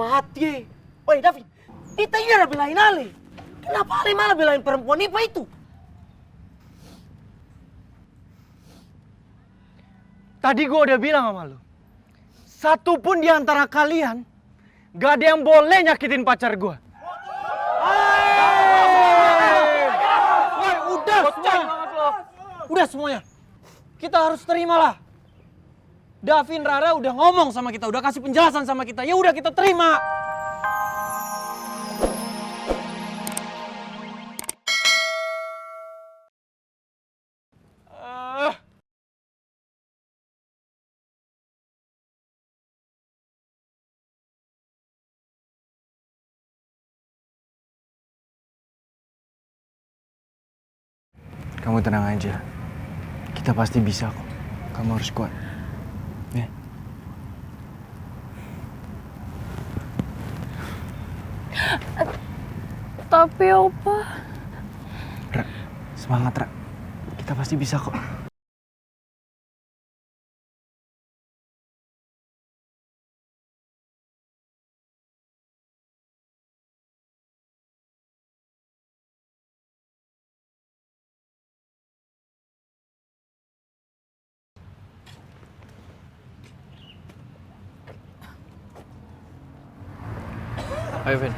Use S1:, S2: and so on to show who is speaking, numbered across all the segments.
S1: mati. Oi David, kita ini ada belain Ale. Kenapa Ale malah belain perempuan IPA itu?
S2: Tadi gue udah bilang sama lu, satu pun di antara kalian gak ada yang boleh nyakitin pacar gue. Woi, udah semuanya. Udah semuanya. Kita harus terimalah. Davin Rara udah ngomong sama kita, udah kasih penjelasan sama kita. Ya udah kita terima. Kamu tenang aja. Kita pasti bisa kok. Kamu harus kuat. Ya.
S3: Tapi Opa...
S2: Ra, semangat Ra. Kita pasti bisa kok. Ayo Vin.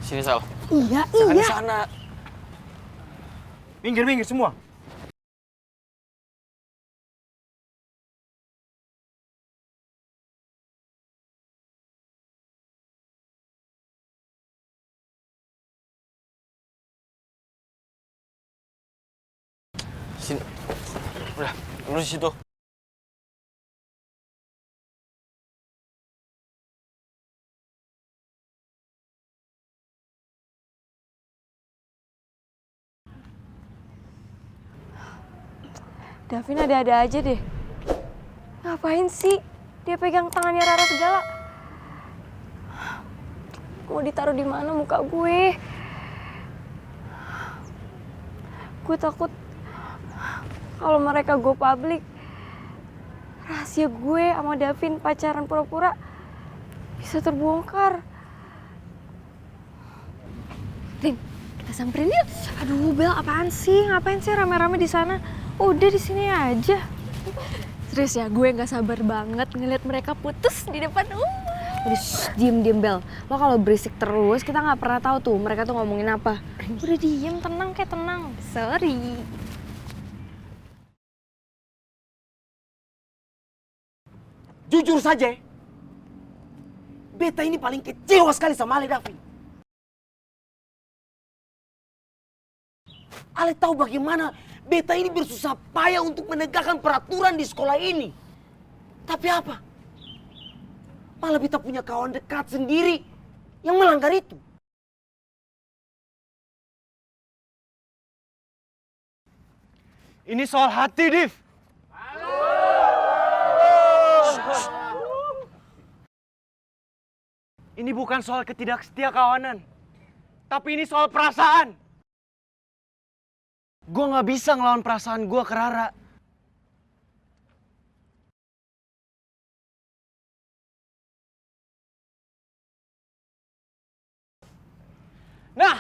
S2: Sini Sal.
S3: Iya,
S2: Jangan di
S3: iya.
S2: sana.
S1: Minggir semua.
S2: Sini. Udah, lu di situ.
S3: Davin ada-ada aja deh. Ngapain sih dia pegang tangannya Rara segala? Mau ditaruh di mana muka gue? Gue takut kalau mereka go public, rahasia gue sama Davin pacaran pura-pura bisa terbongkar. Rin, kita samperin yuk. Aduh, Bel, apaan sih? Ngapain sih rame-rame di sana? Udah di sini aja. Serius ya, gue nggak sabar banget ngeliat mereka putus di depan umum. Udah, diem Bel. Lo kalau berisik terus, kita nggak pernah tahu tuh mereka tuh ngomongin apa. Udah diem, tenang kayak tenang. Sorry.
S1: Jujur saja, beta ini paling kecewa sekali sama Ale Davin. Ale tahu bagaimana beta ini bersusah payah untuk menegakkan peraturan di sekolah ini. Tapi apa? Malah beta punya kawan dekat sendiri yang melanggar itu.
S2: Ini soal hati, Div. Ini bukan soal ketidaksetiakawanan, tapi ini soal perasaan. Gue nggak bisa ngelawan perasaan gue ke Rara. Nah,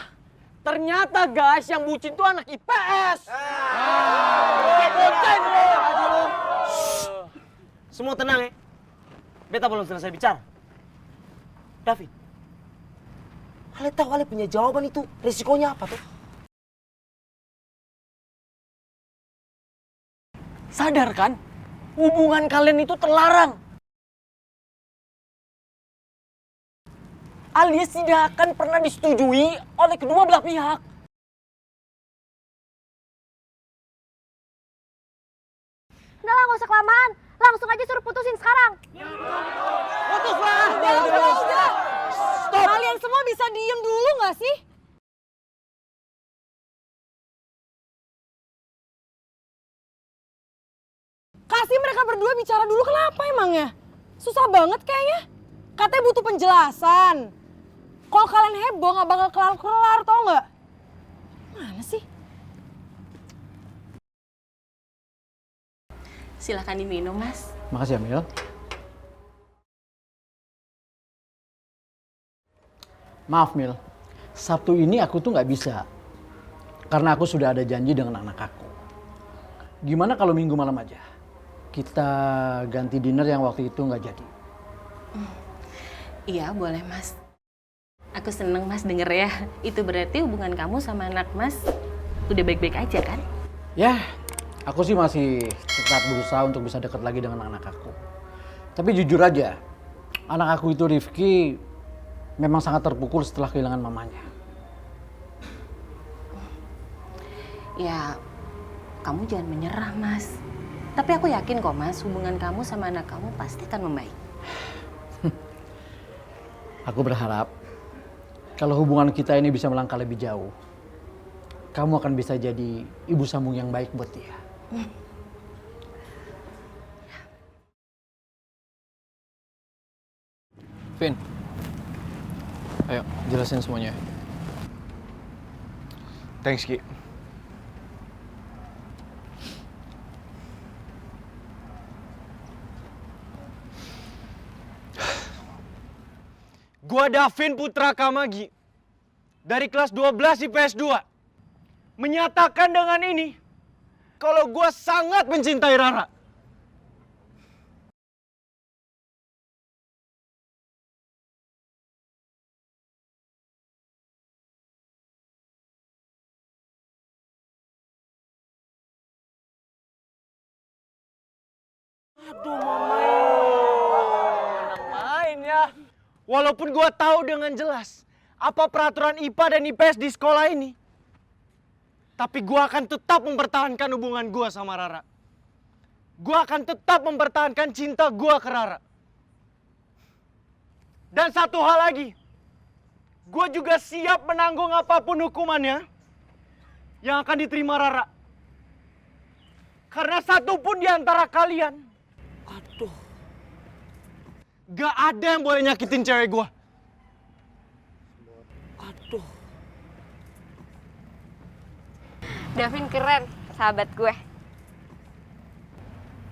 S2: ternyata guys yang bucin tuh anak IPS.
S1: Semua tenang ya. Beta belum selesai bicara. David, Ale tahu Ale punya jawaban itu resikonya apa tuh?
S2: Sadar kan? Hubungan kalian itu terlarang. Alias tidak akan pernah disetujui oleh kedua belah pihak.
S4: Udah lah, gak usah kelamaan. Langsung aja suruh putusin sekarang.
S2: Putuslah!
S3: Udah. Stop. Kalian semua bisa diem dulu nggak sih? Kasih mereka berdua bicara dulu, kenapa emangnya? Susah banget kayaknya. Katanya butuh penjelasan. Kalau kalian heboh nggak bakal kelar-kelar, tau nggak? Mana sih?
S5: Silahkan diminum, Mas.
S2: Makasih ya, Mil. Maaf, Mil. Sabtu ini aku tuh nggak bisa. Karena aku sudah ada janji dengan anak aku. Gimana kalau minggu malam aja? Kita ganti dinner yang waktu itu nggak jadi.
S5: Iya, boleh, Mas. Aku seneng, Mas, denger ya. Itu berarti hubungan kamu sama anak Mas udah baik-baik aja, kan?
S2: Ya, aku sih masih tetap berusaha untuk bisa dekat lagi dengan anak aku. Tapi jujur aja, anak aku itu Rifki memang sangat terpukul setelah kehilangan mamanya.
S5: Ya, kamu jangan menyerah, Mas. Tapi aku yakin kok, Mas, hubungan kamu sama anak kamu pasti akan membaik.
S2: Aku berharap kalau hubungan kita ini bisa melangkah lebih jauh, kamu akan bisa jadi ibu sambung yang baik buat dia.
S6: Vin, ayo jelasin semuanya.
S7: Thanks, Ki. Gua Davin Putra Kamagi dari kelas 12 IPS 2 menyatakan dengan ini kalau gua sangat mencintai Rara.
S1: Aduh, Mama.
S7: Main ya. Walaupun gua tahu dengan jelas apa peraturan IPA dan IPS di sekolah ini, tapi gua akan tetap mempertahankan hubungan gua sama Rara. Gua akan tetap mempertahankan cinta gua ke Rara. Dan satu hal lagi, gua juga siap menanggung apapun hukumannya yang akan diterima Rara. Karena satu pun di antara kalian, gak ada yang boleh nyakitin cewek gua.
S1: Aduh.
S4: Davin keren, sahabat gue.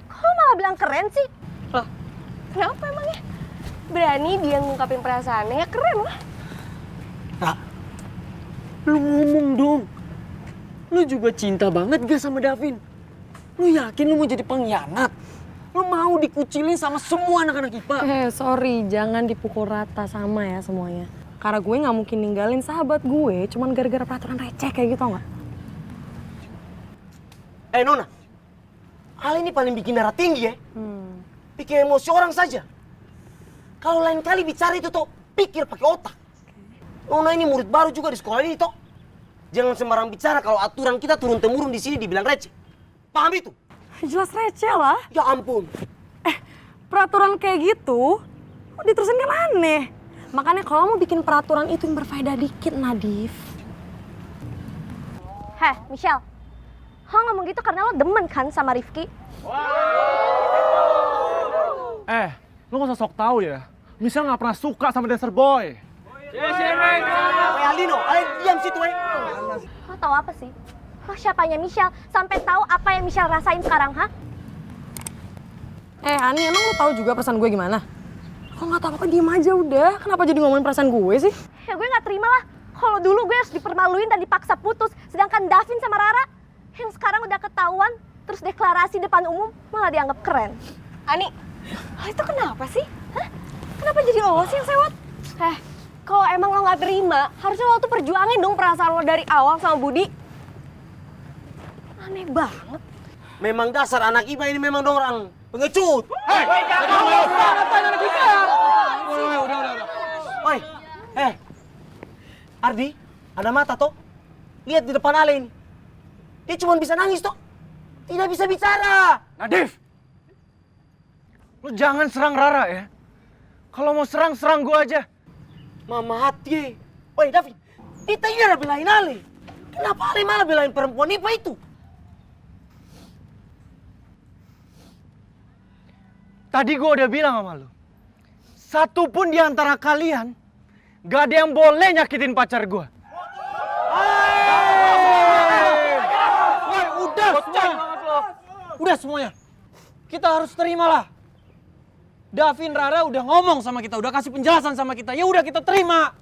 S4: Kok lo malah bilang keren sih? Loh, kenapa emangnya? Berani dia ngungkapin perasaannya, ya keren lah.
S1: Ra, lu ngomong dong. Lu juga cinta banget gak sama Davin? Lu yakin lu mau jadi pengkhianat? Lu mau dikucilin sama semua anak-anak IPA?
S8: Sorry, jangan dipukul rata sama ya semuanya. Karena gue nggak mungkin ninggalin sahabat gue cuman gara-gara peraturan receh kayak gitu nggak?
S1: Nona, hal ini paling bikin darah tinggi ya. Bikin emosi orang saja. Kalau lain kali bicara itu toh, pikir pakai otak. Nona ini murid baru juga di sekolah ini toh. Jangan sembarang bicara kalau aturan kita turun-temurun di sini dibilang receh. Paham itu?
S8: Jelas receh lah.
S1: Ya ampun.
S8: Peraturan kayak gitu, diterusin kan aneh. Makanya kalau mau bikin peraturan itu yang berfaedah dikit, Nadif.
S4: Heh, Michelle. Lo ngomong gitu karena lo demen kan sama Rifki?
S7: Lo gak usah sok tahu ya. Michelle gak pernah suka sama dancer boy.
S1: Weh Aldino, kalian diam situ weh.
S4: Lo tahu apa sih? Lo siapanya Michelle sampai tahu apa yang Michelle rasain sekarang, ha?
S8: Ani, emang lo tahu juga perasaan gue gimana? Kalau nggak tahu apa diem aja udah. Kenapa jadi ngomongin perasaan gue sih?
S4: Ya gue nggak terima lah. Kalau dulu gue harus dipermaluin dan dipaksa putus, sedangkan Davin sama Rara yang sekarang udah ketahuan terus deklarasi depan umum malah dianggap keren.
S3: Ani, lo itu kenapa sih? Hah? Kenapa jadi lo sih yang sewot? Kalau emang lo nggak terima, harusnya lo tuh perjuangin dong perasaan lo dari awal sama Budi. Aneh banget.
S1: Memang dasar anak IPA ini memang dong orang pengecut. Oi, Ardi, ada mata toh? Lihat di depan Ale ini. Dia cuma bisa nangis toh. Tidak bisa bicara.
S7: Nadif! Lo jangan serang Rara ya. Kalau mau serang, serang gua aja.
S1: Mama hati. Oi, David, kita ini ada belain Ale. Kenapa Ale malah belain perempuan IPA itu?
S7: Tadi gua udah bilang sama lo. Satu pun di antara kalian gak ada yang boleh nyakitin pacar gua.
S2: Udah semuanya.
S7: kita harus terimalah. Davin, Rara udah ngomong sama kita, udah kasih penjelasan sama kita. Ya udah kita terima.